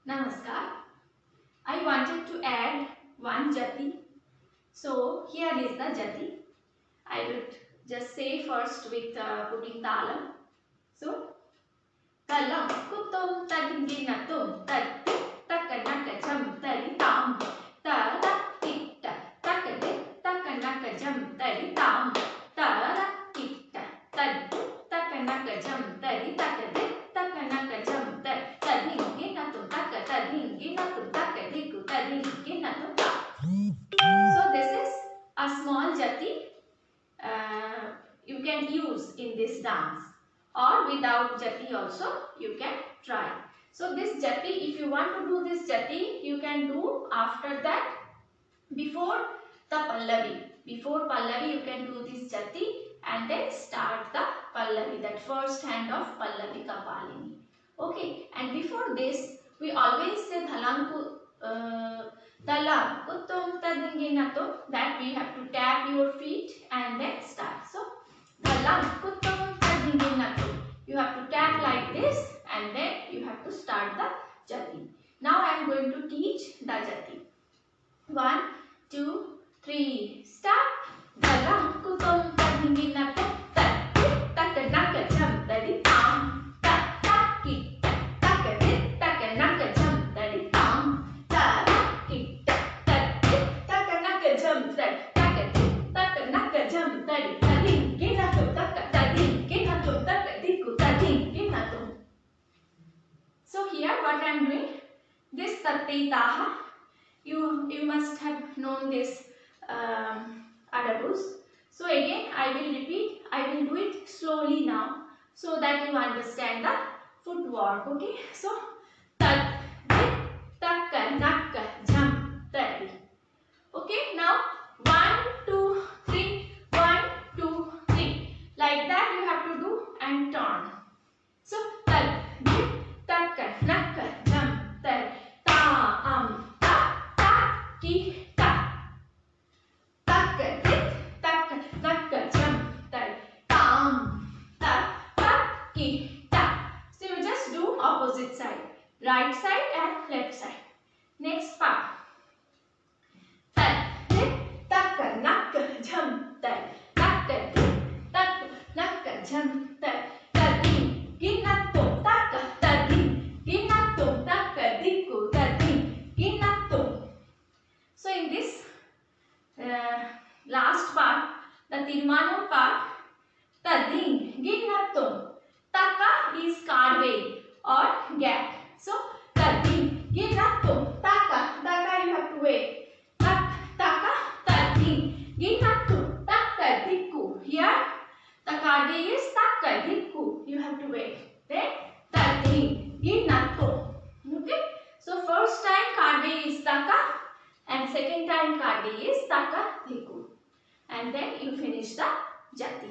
Namaskar. I wanted to add one jati. So here is the jati. I would just say first with putting thalam. So talam kutum tadinginatum tad takanakajam taditam tadakita takade takanakajam taditam tadakita tad takanakajam taditakade takanakajam tadinginatum takatadinginatum takadiku tadinginatum. So this is a small jati you can use in this dance, or without jati also you can try. So this jati, if you want to do this jati, you can do after that before the pallavi. Before pallavi you can do this jati and then start the pallavi, that first hand of pallavi Kapaali Nee. Okay, and before this we always say thalam kutum tadinginatum, that we have to tap your feet and then start. So thalam kutum tadinginatum, you have to tap like this and then you have to start the jati. Now I am going to teach the jati. 1, 2, 3, start. Thalam kutum tadinginatum tad takanakajam taditam tad taki takadit takanakajam taditam takit tad takanakajam tad takadit takanakajam tadinginatum takadinginatum takadiku tadinginatum. So here what I am doing, this tattitaha, you must have known this adavus. So again I will repeat, I will do it slowly now so that you understand the footwork. Okay, so tat dit taka nakka jam tadi. Okay, now 1 2 3 1 2 3, like that you have to do and turn. So tat dit taka nakka jam tadi ta ta ki ta takadit taka nakka jam tadi tam ta ki ta. So you just do opposite side, right side and left side. Next part, takadit taka nakka jam tadi takadit taka nakka jam tadi tadinginatum taka tadinginatum takadiku tadinginatum. So in this last part, the tirmanam part, tadinginatum, taka is cardway or gap. So tadinginatum, taka, taka you have to wait. Taka tadinginatum, takadiku. Here the cardway is takadiku, you have to wait. Then tadinginatum. Okay, so first time cardway is taka and second time cardway is takadiku, and then you finish the jati.